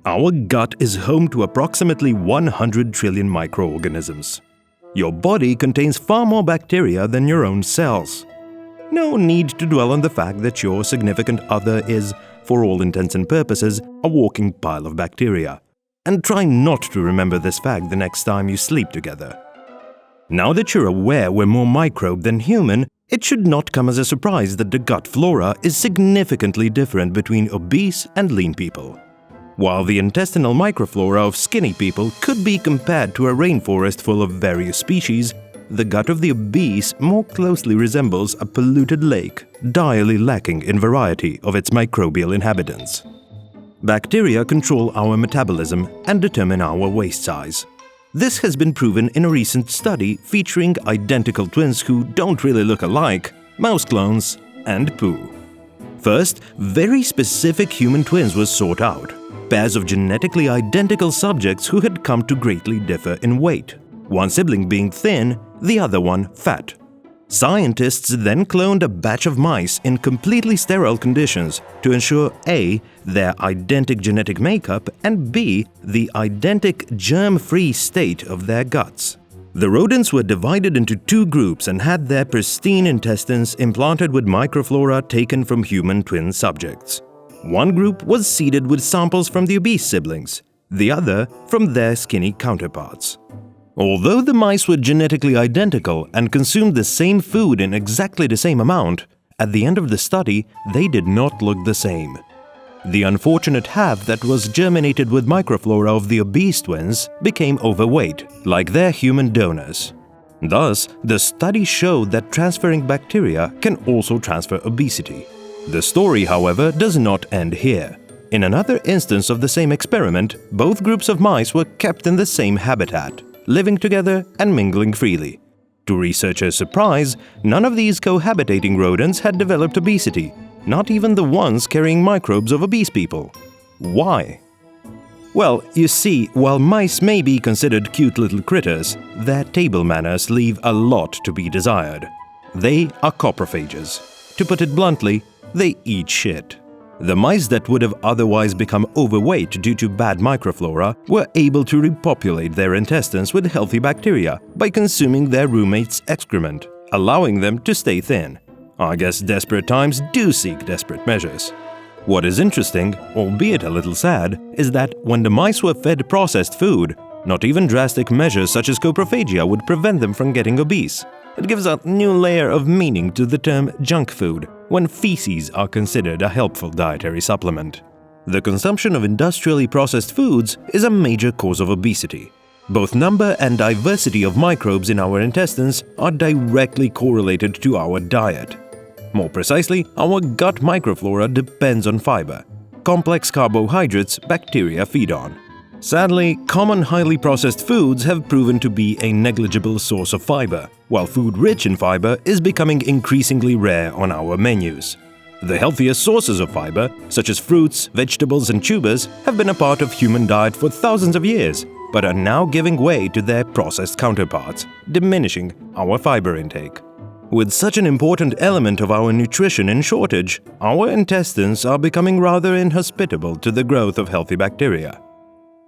Our gut is home to approximately 100 trillion microorganisms. Your body contains far more bacteria than your own cells. No need to dwell on the fact that your significant other is, for all intents and purposes, a walking pile of bacteria. And try not to remember this fact the next time you sleep together. Now that you're aware we're more microbe than human, it should not come as a surprise that the gut flora is significantly different between obese and lean people. While the intestinal microflora of skinny people could be compared to a rainforest full of various species, the gut of the obese more closely resembles a polluted lake, direly lacking in variety of its microbial inhabitants. Bacteria control our metabolism and determine our waist size. This has been proven in a recent study featuring identical twins who don't really look alike, mouse clones, and poo. First, very specific human twins were sought out. Pairs of genetically identical subjects who had come to greatly differ in weight, one sibling being thin, the other one fat. Scientists then cloned a batch of mice in completely sterile conditions to ensure A. their identical genetic makeup and B. the identical germ-free state of their guts. The rodents were divided into two groups and had their pristine intestines implanted with microflora taken from human twin subjects. One group was seeded with samples from the obese siblings, the other from their skinny counterparts. Although the mice were genetically identical and consumed the same food in exactly the same amount, at the end of the study, they did not look the same. The unfortunate half that was germinated with microflora of the obese twins became overweight, like their human donors. Thus, the study showed that transferring bacteria can also transfer obesity. The story, however, does not end here. In another instance of the same experiment, both groups of mice were kept in the same habitat, living together and mingling freely. To researchers' surprise, none of these cohabitating rodents had developed obesity, not even the ones carrying microbes of obese people. Why? Well, you see, while mice may be considered cute little critters, their table manners leave a lot to be desired. They are coprophages. To put it bluntly, they eat shit. The mice that would have otherwise become overweight due to bad microflora were able to repopulate their intestines with healthy bacteria by consuming their roommates' excrement, allowing them to stay thin. I guess desperate times do seek desperate measures. What is interesting, albeit a little sad, is that when the mice were fed processed food, not even drastic measures such as coprophagia would prevent them from getting obese. It gives a new layer of meaning to the term junk food, when feces are considered a helpful dietary supplement. The consumption of industrially processed foods is a major cause of obesity. Both number and diversity of microbes in our intestines are directly correlated to our diet. More precisely, our gut microflora depends on fiber, complex carbohydrates bacteria feed on. Sadly, common highly processed foods have proven to be a negligible source of fiber, while food rich in fiber is becoming increasingly rare on our menus. The healthiest sources of fiber, such as fruits, vegetables, and tubers, have been a part of human diet for thousands of years, but are now giving way to their processed counterparts, diminishing our fiber intake. With such an important element of our nutrition in shortage, our intestines are becoming rather inhospitable to the growth of healthy bacteria.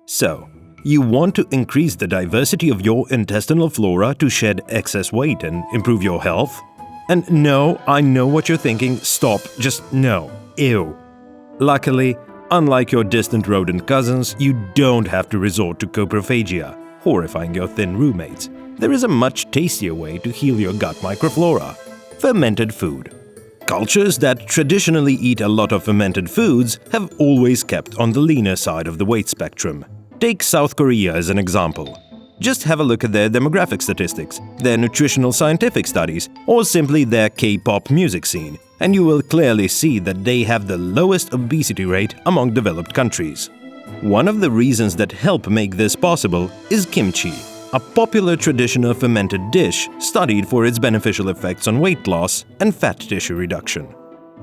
So, you want to increase the diversity of your intestinal flora to shed excess weight and improve your health? And no, I know what you're thinking, stop, just no, ew. Luckily, unlike your distant rodent cousins, you don't have to resort to coprophagia, horrifying your thin roommates. There is a much tastier way to heal your gut microflora: fermented food. Cultures that traditionally eat a lot of fermented foods have always kept on the leaner side of the weight spectrum. Take South Korea as an example. Just have a look at their demographic statistics, their nutritional scientific studies, or simply their K-pop music scene, and you will clearly see that they have the lowest obesity rate among developed countries. One of the reasons that help make this possible is kimchi, a popular traditional fermented dish studied for its beneficial effects on weight loss and fat tissue reduction.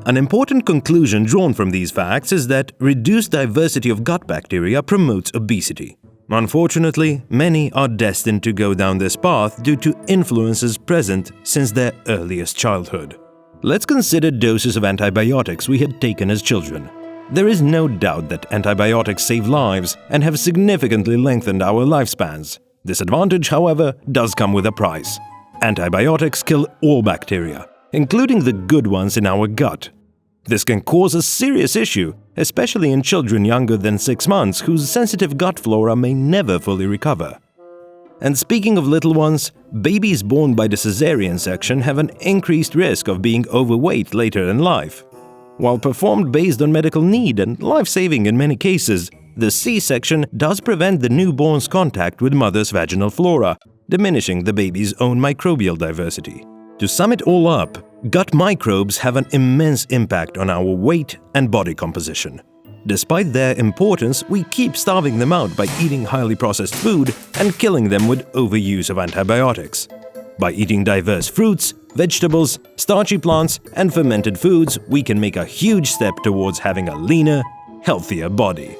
An important conclusion drawn from these facts is that reduced diversity of gut bacteria promotes obesity. Unfortunately, many are destined to go down this path due to influences present since their earliest childhood. Let's consider doses of antibiotics we had taken as children. There is no doubt that antibiotics save lives and have significantly lengthened our lifespans. This advantage, however, does come with a price. Antibiotics kill all bacteria, including the good ones in our gut. This can cause a serious issue, especially in children younger than 6 months whose sensitive gut flora may never fully recover. And speaking of little ones, babies born by the cesarean section have an increased risk of being overweight later in life. While performed based on medical need and life-saving in many cases, the C-section does prevent the newborn's contact with mother's vaginal flora, diminishing the baby's own microbial diversity. To sum it all up, gut microbes have an immense impact on our weight and body composition. Despite their importance, we keep starving them out by eating highly processed food and killing them with overuse of antibiotics. By eating diverse fruits, vegetables, starchy plants, and fermented foods, we can make a huge step towards having a leaner, healthier body.